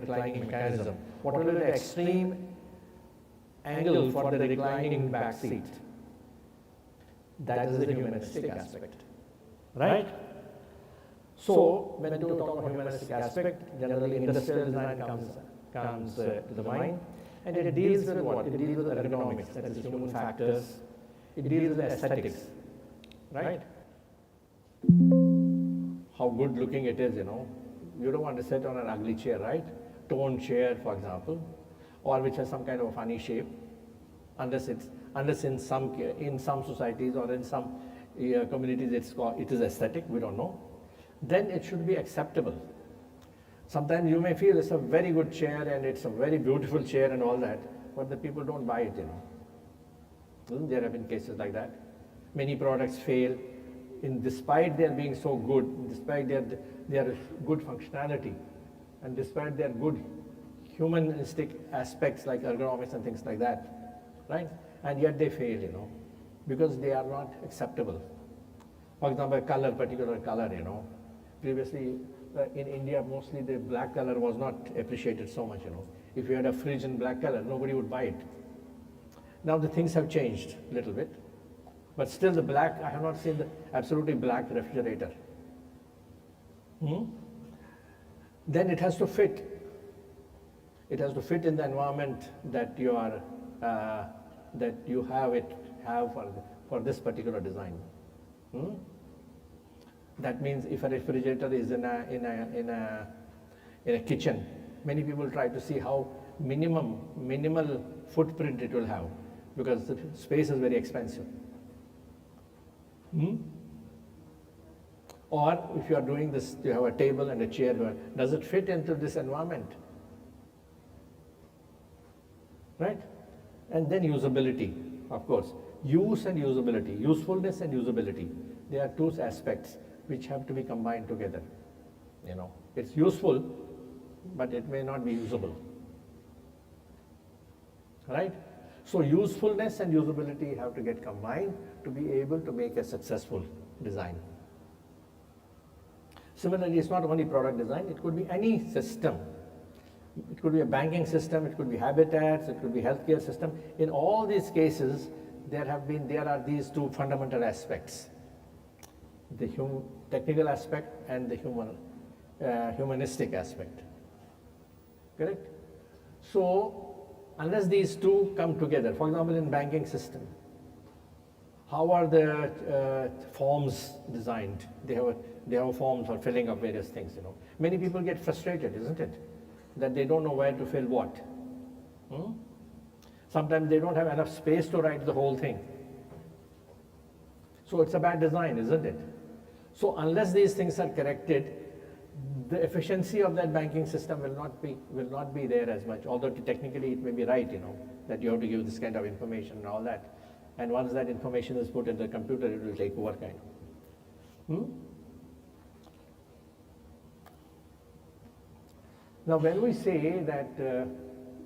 reclining mechanism. What will be the extreme angle for the reclining back seat? That is the humanistic aspect, right? So when you talk about humanistic aspect, generally industrial design comes to the mind, and it deals with what? It deals with ergonomics, that is human factors. It deals with aesthetics, right? How good looking it is, you know. You don't want to sit on an ugly chair, right? Toned chair, for example, or which has some kind of a funny shape, unless in some societies or in some communities it is aesthetic, we don't know. Then it should be acceptable. Sometimes you may feel it's a very good chair and it's a very beautiful chair and all that, but the people don't buy it, you know. There have been cases like that. Many products fail despite their being so good, despite their good functionality, and despite their good humanistic aspects like ergonomics and things like that, right? And yet they fail, you know, because they are not acceptable. For example, particular color, you know. Previously, in India, mostly the black color was not appreciated so much, you know. If you had a fridge in black color, nobody would buy it. Now the things have changed a little bit, but still the black, I have not seen the absolutely black refrigerator. Then it has to fit. It has to fit in the environment that you are, that you have for this particular design. That means if a refrigerator is in a kitchen, many people try to see how minimal footprint it will have, because the space is very expensive. Or if you are doing this, you have a table and a chair, does it fit into this environment? Right? And then usability, of course. Use and usability, usefulness and usability. There are two aspects which have to be combined together. You know, it's useful, but it may not be usable. Right? So usefulness and usability have to get combined to be able to make a successful design. Similarly, it's not only product design, it could be any system. It could be a banking system, it could be habitats, it could be healthcare system. In all these cases, there are these two fundamental aspects: the technical aspect and the humanistic aspect. Correct? So, unless these two come together, for example, in banking system, how are the forms designed? They have forms for filling up various things. You know, many people get frustrated, isn't it? That they don't know where to fill what. Sometimes they don't have enough space to write the whole thing. So it's a bad design, isn't it? So unless these things are corrected, the efficiency of that banking system will not be there as much. Although technically it may be right, you know, that you have to give this kind of information and all that. And once that information is put in the computer, it will take over kind of. Now, when we say that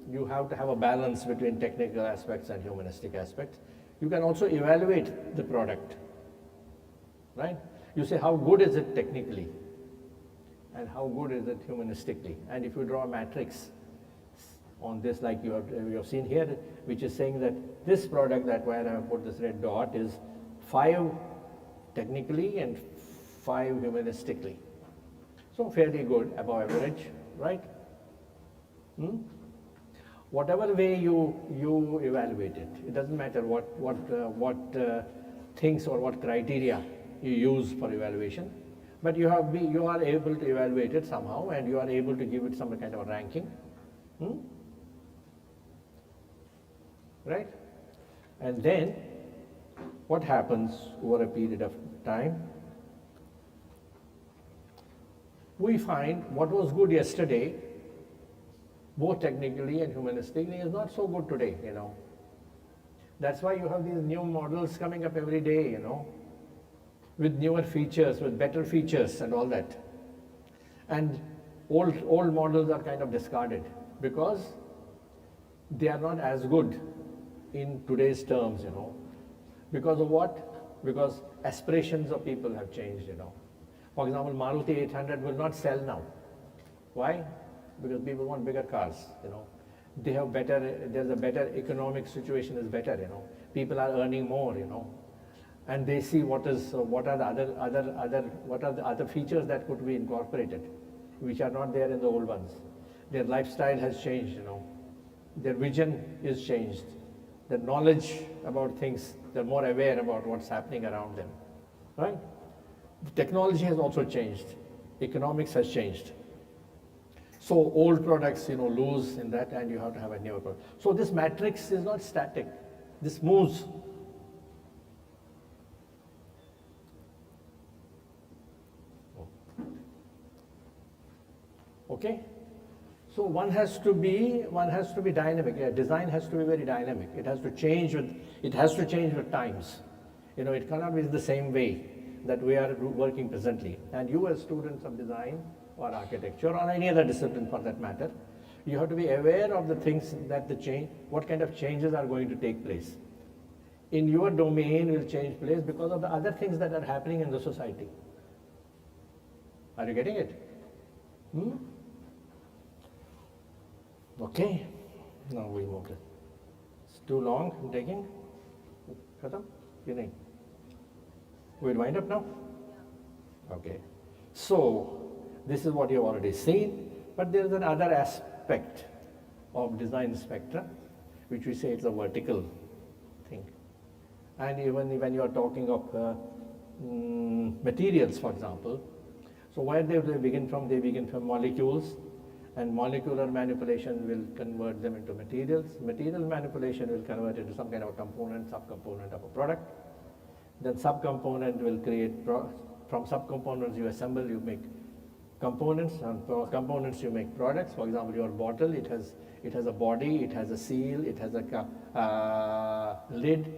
you have to have a balance between technical aspects and humanistic aspects, you can also evaluate the product, right? You say how good is it technically and how good is it humanistically. And if you draw a matrix on this, like you have seen here, which is saying that this product, that where I have put this red dot, is 5 technically and 5 humanistically. So fairly good, above average, right? Whatever way you evaluate it, it doesn't matter what things or what criteria you use for evaluation, but you are able to evaluate it somehow, and you are able to give it some kind of a ranking, right? And then what happens over a period of time? We find what was good yesterday, both technically and humanistically, is not so good today, you know. That's why you have these new models coming up every day, you know, with newer features, with better features and all that. And old models are kind of discarded because they are not as good in today's terms, you know. Because of what? Because aspirations of people have changed, you know. For example, Maruti 800 will not sell now. Why? because people want bigger cars, you know. They have better, there's a better economic situation is better, you know. People are earning more, you know. And they see what are the other features that could be incorporated, which are not there in the old ones. Their lifestyle has changed, you know. Their vision is changed. Their knowledge about things, they're more aware about what's happening around them, right? The technology has also changed. Economics has changed. So old products, you know, lose in that, and you have to have a newer product. So this matrix is not static. This moves. Okay? So one has to be dynamic. Yeah, design has to be very dynamic. It has to change with times. You know, it cannot be the same way that we are working presently. And you as students of design or architecture or any other discipline for that matter, you have to be aware of the things that what kind of changes are going to take place. In your domain will change place because of the other things that are happening in the society. Are you getting it? Okay, now we move it. It's too long, I'm taking. Khatam? Nahin. We'll wind up now? Okay. So, this is what you've already seen, but there's another aspect of design spectrum, which we say it's a vertical thing. And even when you are talking of materials, for example, so where they begin from? They begin from molecules, and molecular manipulation will convert them into materials. Material manipulation will convert into some kind of a component, subcomponent of a product. Then subcomponent will create, from subcomponents you assemble, you make components, and from components you make products. For example, your bottle, it has a body, it has a seal, it has a lid,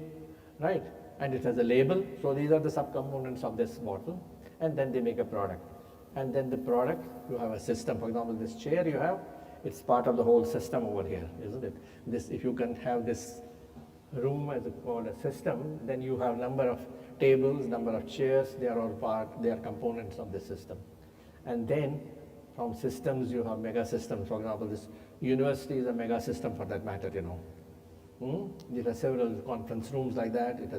right? And it has a label. So these are the subcomponents of this bottle, and then they make a product. And then the product, you have a system. For example, this chair you have, it's part of the whole system over here, isn't it? This, if you can have this room as called a system, then you have number of tables, number of chairs, they are all they are components of the system. And then from systems you have mega systems. For example, this university is a mega system for that matter, you know. It has several conference rooms like that, it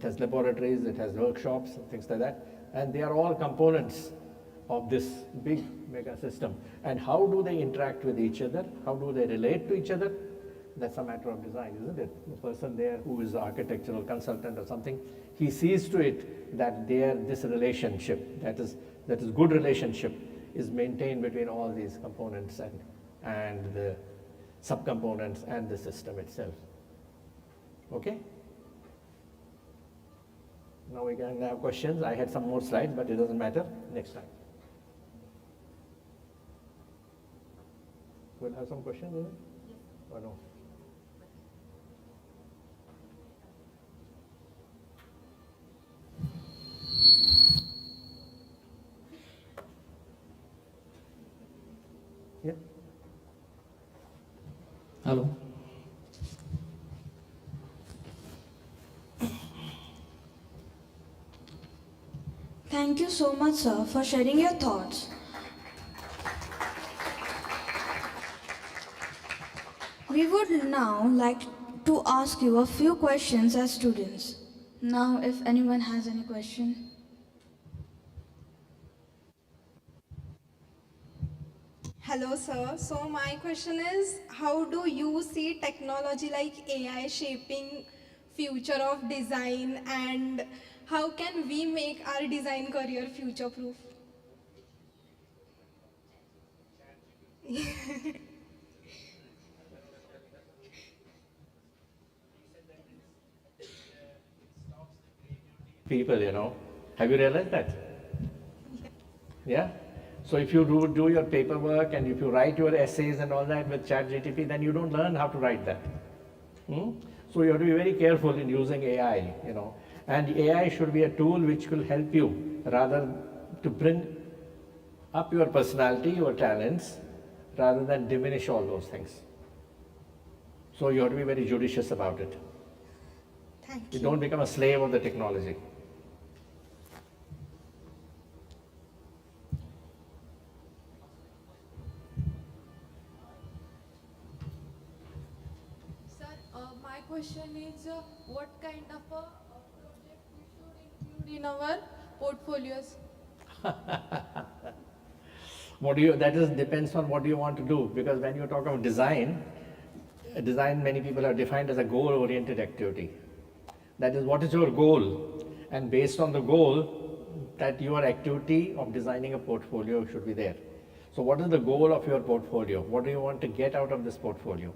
has laboratories, it has workshops, and things like that. And they are all components of this big mega system. And how do they interact with each other? How do they relate to each other? That's a matter of design, isn't it? The person there who is an architectural consultant or something, he sees to it that this relationship, that is good relationship, is maintained between all these components and the subcomponents and the system itself. Okay? Now we can have questions. I had some more slides, but it doesn't matter. Next time. We'll have some questions, isn't it? Yes. Or no? Yeah. Hello. Thank you so much, sir, for sharing your thoughts. We would now like to ask you a few questions as students. Now, if anyone has any question. Hello, sir. So my question is, how do you see technology like AI shaping future of design, and how can we make our design career future-proof? People, you know. Have you realized that? Yeah? So if you do your paperwork and if you write your essays and all that with ChatGPT, then you don't learn how to write that. So you have to be very careful in using AI, you know. And AI should be a tool which will help you rather to bring up your personality, your talents, rather than diminish all those things. So you have to be very judicious about it. Thank You you. don't become a slave of the technology. question is what kind of a project we should include in our portfolios? Depends on what you want to do, because when you talk of design, design many people have defined as a goal-oriented activity. That is, what is your goal? And based on the goal, that your activity of designing a portfolio should be there. So what is the goal of your portfolio? What do you want to get out of this portfolio?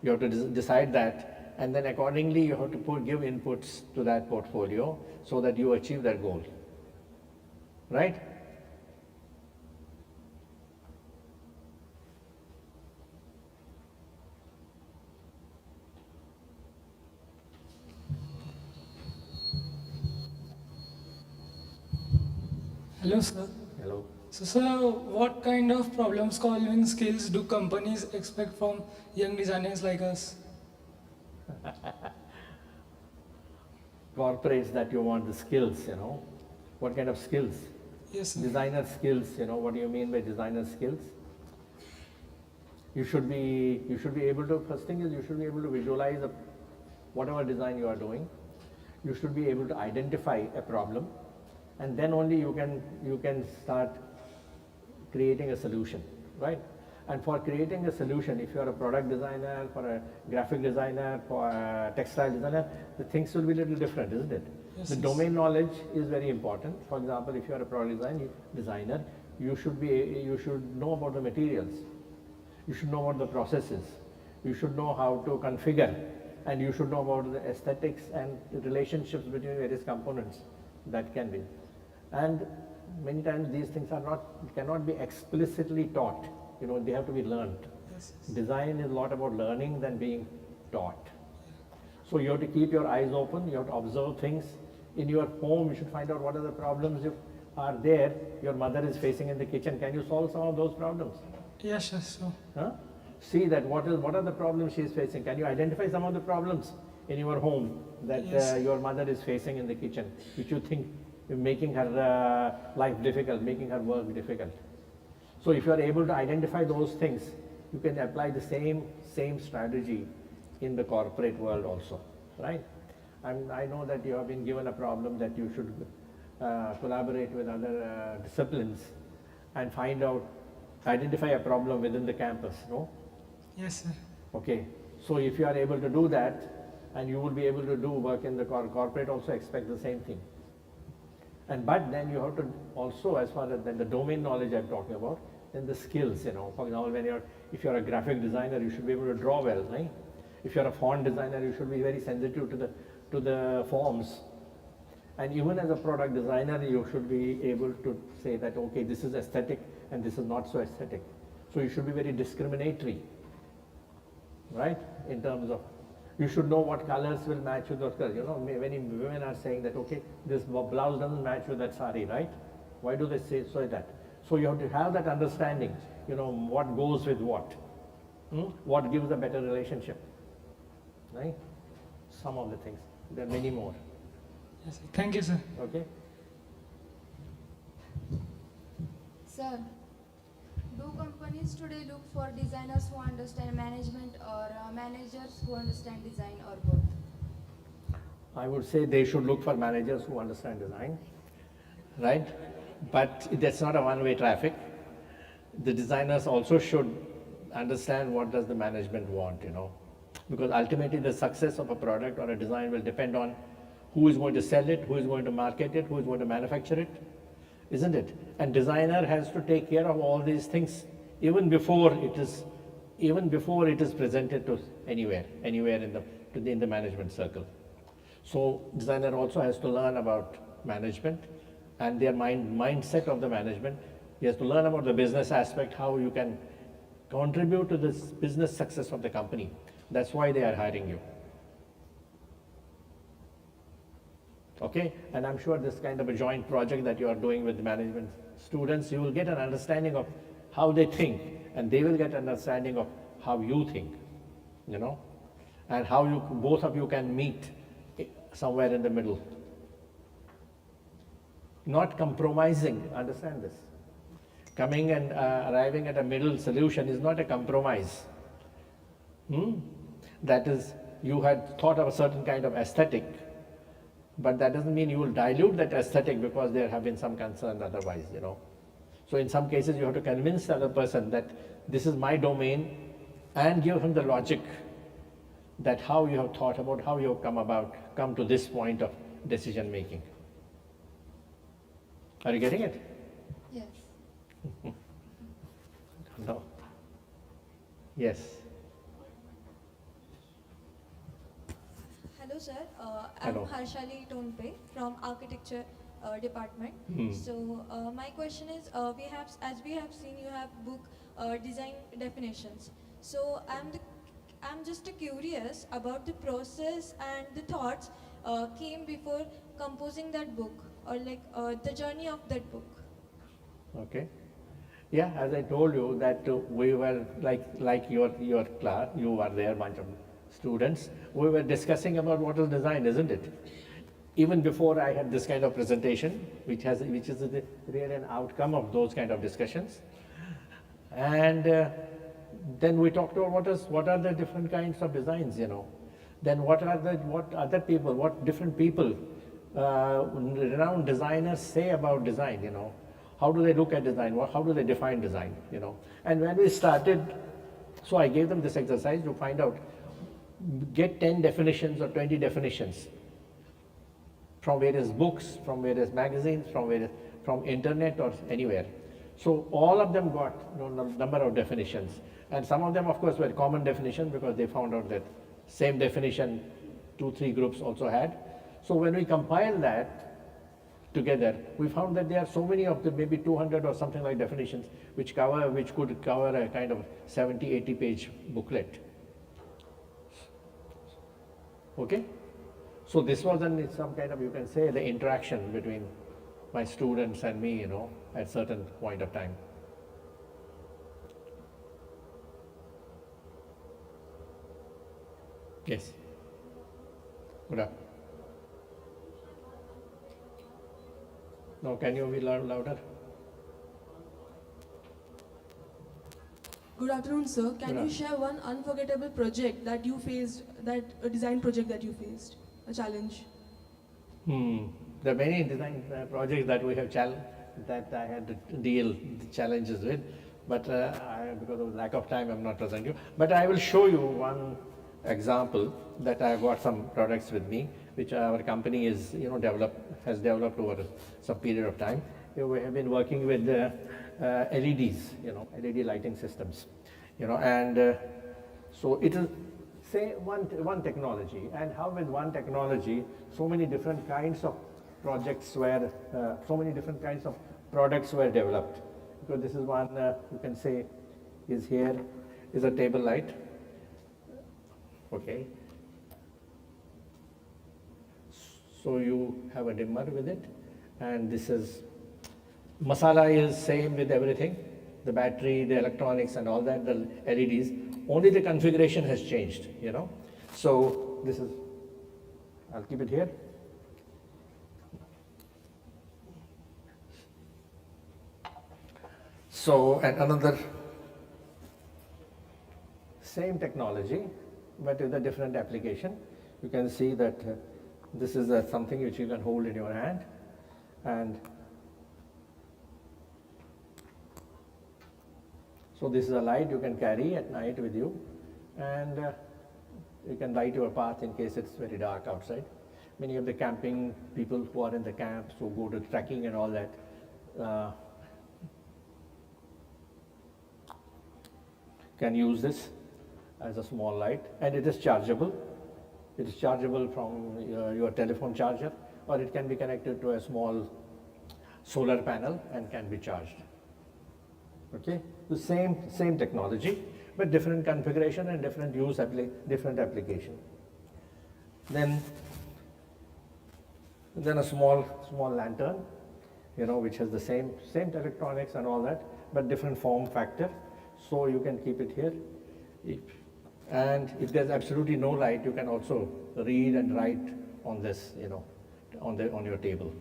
You have to decide that, and then accordingly you have to give inputs to that portfolio so that you achieve that goal. Right? Hello, sir. Hello. So, sir, what kind of problem-solving skills do companies expect from young designers like us? Corporates that you want the skills, What kind of skills? Yes, sir. Designer skills, what do you mean by designer skills? You should be able to, first thing is you should be able to visualize whatever design you are doing. You should be able to identify a problem, and then only you can start creating a solution, right? And for creating a solution, if you are a product designer, for a graphic designer, for a textile designer, the things will be a little different, isn't it? Yes, the yes. domain knowledge is very important. For example, if you are a product designer, you should know about the materials. You should know about the processes. You should know how to configure, and you should know about the aesthetics and the relationships between various components that can be. And many times these things cannot be explicitly taught. They have to be learned. Yes, yes. Design is a lot about learning than being taught. So you have to keep your eyes open. You have to observe things. In your home, you should find out what are the problems are there. Your mother is facing in the kitchen. Can you solve some of those problems? Yes, yes, sir. Huh? See that what are the problems she is facing. Can you identify some of the problems in your home that Yes. your mother is facing in the kitchen, which you think making her life difficult, making her work difficult? So if you are able to identify those things, you can apply the same strategy in the corporate world also, right? I know that you have been given a problem that you should collaborate with other disciplines and identify a problem within the campus, no? Yes, sir. Okay, so if you are able to do that, and you will be able to do work in the corporate also expect the same thing. But then you have to also, as far as then the domain knowledge I'm talking about, then the skills, For example, if you're a graphic designer, you should be able to draw well, right? If you're a font designer, you should be very sensitive to the forms. And even as a product designer, you should be able to say that, okay, this is aesthetic and this is not so aesthetic. So you should be very discriminatory, right? In terms of, you should know what colors will match with those colors. Many women are saying that, okay, this blouse doesn't match with that sari, right? Why do they say that? So you have to have that understanding, what goes with what. What gives a better relationship, right? Some of the things. There are many more. Yes, sir. Thank you, sir. Okay? Sir, do companies today look for designers who understand management or managers who understand design, or both? I would say they should look for managers who understand design, right? But that's not a one-way traffic. The designers also should understand what does the management want, Because ultimately the success of a product or a design will depend on who is going to sell it, who is going to market it, who is going to manufacture it, isn't it? And designer has to take care of all these things even before it is presented to anywhere in the management circle. So designer also has to learn about management and their mindset of the management. He has to learn about the business aspect, how you can contribute to this business success of the company. That's why they are hiring you. Okay, and I'm sure this kind of a joint project that you are doing with the management students, you will get an understanding of how they think, and they will get an understanding of how you think, and how both of you can meet somewhere in the middle. Not compromising, understand this. Coming and arriving at a middle solution is not a compromise. That is you had thought of a certain kind of aesthetic, but that doesn't mean you will dilute that aesthetic because there have been some concern otherwise, you know. So in some cases you have to convince the other person that this is my domain and give him the logic that how you have thought about, how you have come to this point of decision making. Are you getting it? Yes. No. Yes. Hello sir, Hello. I'm Harshali Tonpe from Architecture Department. So my question is, as we have seen, you have book design definitions. So I'm just curious about the process and the thoughts came before composing that book, or like the journey of that book. Okay. Yeah, as I told you that we were like your class, you were there, bunch of students. We were discussing about what is design, isn't it? Even before I had this kind of presentation, which is really an outcome of those kind of discussions. And then we talked about what are the different kinds of designs, you know. Then what different people, renowned designers say about design, you know. How do they look at design? How do they define design, you know? And when we started, so I gave them this exercise to find out, get 10 definitions or 20 definitions from various books, from various magazines, from internet or anywhere. So all of them got a number of definitions. And some of them, of course, were common definitions because they found out that same definition 2-3 groups also had. So when we compiled that together, we found that there are so many of the maybe 200 or something like definitions which could cover a kind of 70-80 page booklet. Okay? So this was some kind of, you can say, the interaction between my students and me, you know, at certain point of time. Yes. Good afternoon. No, can you be louder? Good afternoon, sir. Can Good you share one unforgettable project that you faced, a design project that you faced, a challenge? There are many design projects that we have that I had to deal challenges with, but because of lack of time, I'm not presenting you. But I will show you one example that I have got some products with me, which our company is, has developed over some period of time. We have been working with LEDs, LED lighting systems, and so it is, say, one technology, and how with one technology, so many different kinds of projects were, so many different kinds of products were developed. Because this is one, you can say, is a table light. Okay. So you have a dimmer with it, and this is, masala is same with everything, the battery, the electronics and all that, the LEDs, only the configuration has changed, So this is, I'll keep it here. So, and another, same technology, but with a different application. You can see that this is something which you can hold in your hand, and so this is a light you can carry at night with you, and you can light your path in case it's very dark outside. Many of the camping people who are in the camps, who go to trekking and all that, can use this as a small light, and it is chargeable. It is chargeable from your telephone charger, or it can be connected to a small solar panel and can be charged. Okay, the same technology, but different configuration and different different application. Then a small lantern, which has the same electronics and all that, but different form factor. So you can keep it here. And if there's absolutely no light, you can also read and write on this, on your table.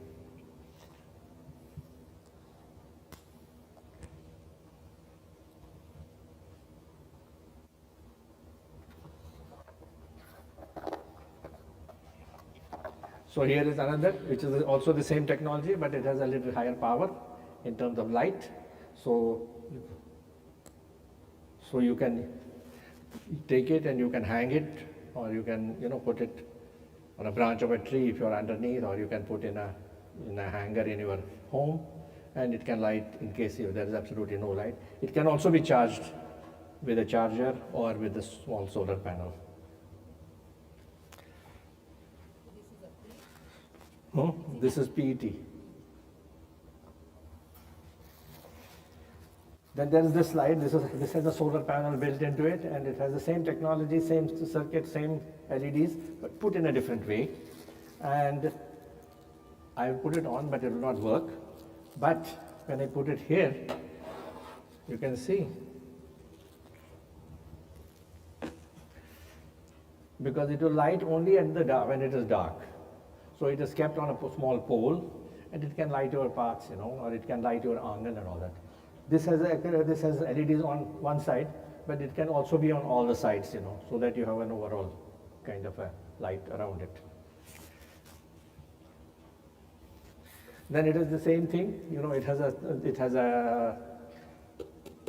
So here is another, which is also the same technology, but it has a little higher power in terms of light. So you can take it and you can hang it, or you can put it on a branch of a tree if you're underneath, or you can put in a hanger in your home, and it can light in case if there is absolutely no light. It can also be charged with a charger or with a small solar panel. This is PET. Then there is this slide. This has a solar panel built into it, and it has the same technology, same circuit, same LEDs, but put in a different way. And I put it on, but it will not work. But when I put it here, you can see, because it will light only at the dark, when it is dark. So it is kept on a small pole, and it can light your paths, or it can light your angan and all that. This has LEDs on one side, but it can also be on all the sides, so that you have an overall kind of a light around it. Then it is the same thing, it has a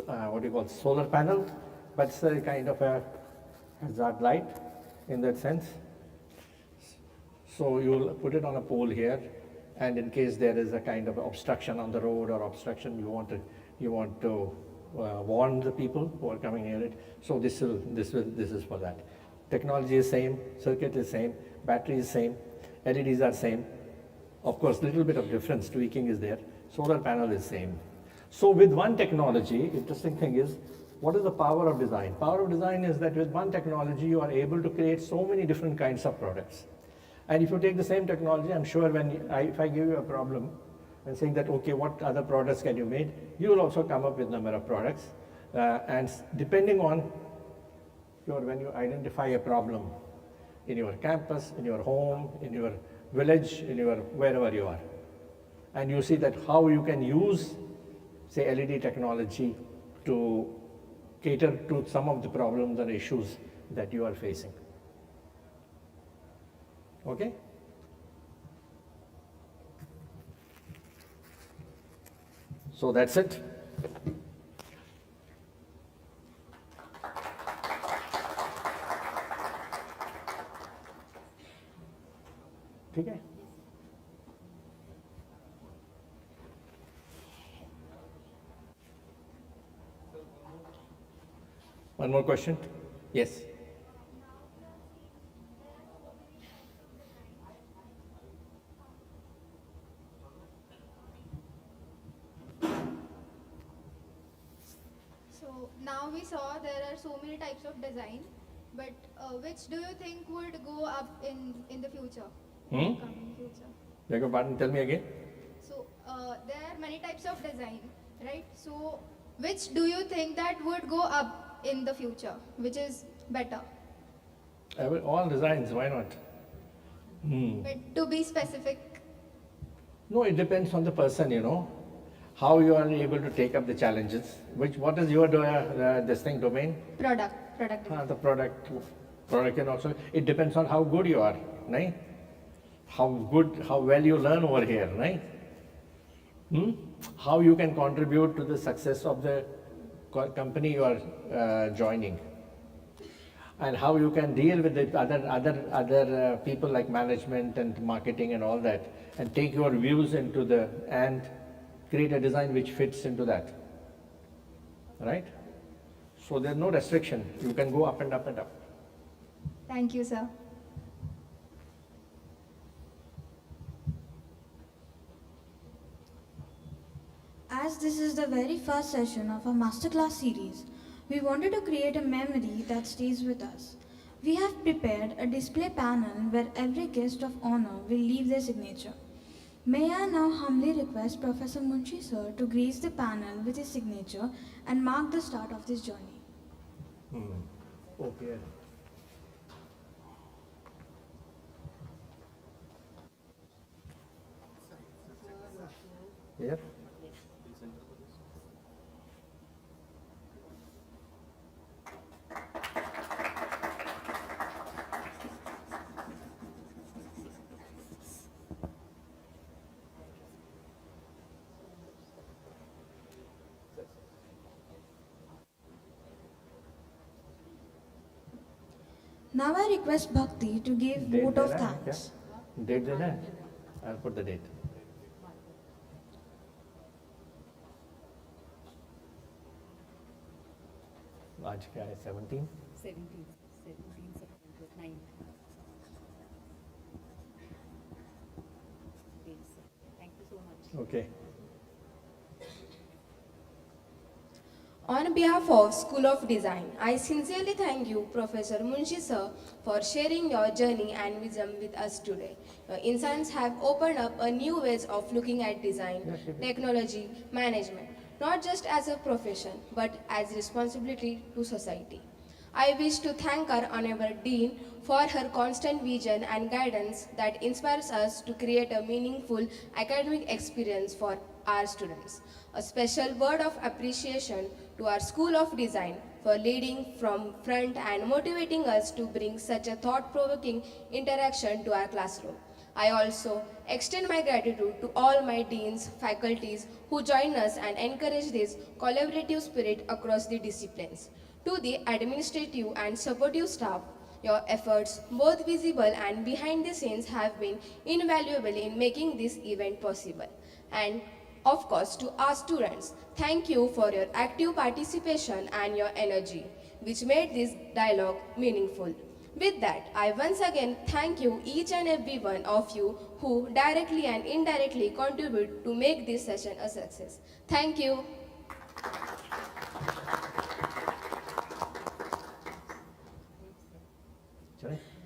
what do you call it, solar panel, but it's a kind of a hazard light in that sense. So you'll put it on a pole here, and in case there is a kind of obstruction on the road or obstruction, you want to warn the people who are coming near it. So this is for that. Technology is same, circuit is same, battery is same, LEDs are same. Of course, little bit of difference, tweaking is there. Solar panel is same. So with one technology, interesting thing is, what is the power of design? Power of design is that with one technology, you are able to create so many different kinds of products. And if you take the same technology, I'm sure if I give you a problem and saying that, okay, what other products can you make, you will also come up with a number of products. And depending on when you identify a problem in your campus, in your home, in your village, wherever you are, and you see that how you can use, say, LED technology to cater to some of the problems and issues that you are facing. Okay? So that's it. ठीक है? One more question? Yes. So now we saw there are so many types of design, but which do you think would go up in the future? Coming future. Beg your pardon, tell me again. So there are many types of design, right? So which do you think that would go up in the future? Which is better? All designs, why not? But to be specific. No, it depends on the person, how you are able to take up the challenges. What is your domain? Product design. The product can also, it depends on how good you are, right? How well you learn over here, right? How you can contribute to the success of the company you are joining, and how you can deal with the other people like management and marketing and all that, and take your views and create a design which fits into that, right? So there's no restriction. You can go up and up and up. Thank you, sir. As this is the very first session of our Masterclass series, we wanted to create a memory that stays with us. We have prepared a display panel where every guest of honor will leave their signature. May I now humbly request Professor Munshi sir to grace the panel with his signature and mark the start of this journey. Okay. Here? Now I request Bhakti to give Date vote of देना है क्या? thanks. Date देना है? I'll put the date. आज क्या है 17? 17 September 9. Thank you so much. Okay. On behalf of School of Design, I sincerely thank you, Professor Munshi sir, for sharing your journey and wisdom with us today. Your insights have opened up a new ways of looking at design, technology, management, not just as a profession, but as responsibility to society. I wish to thank our Honorable Dean for her constant vision and guidance that inspires us to create a meaningful academic experience for our students. A special word of appreciation to our School of Design for leading from front and motivating us to bring such a thought-provoking interaction to our classroom. I also extend my gratitude to all my deans, faculties who join us and encourage this collaborative spirit across the disciplines. To the administrative and supportive staff, your efforts, both visible and behind the scenes, have been invaluable in making this event possible. And of course, to our students, thank you for your active participation and your energy, which made this dialogue meaningful. With that, I once again thank you, each and every one of you who directly and indirectly contribute to make this session a success. Thank you. चले?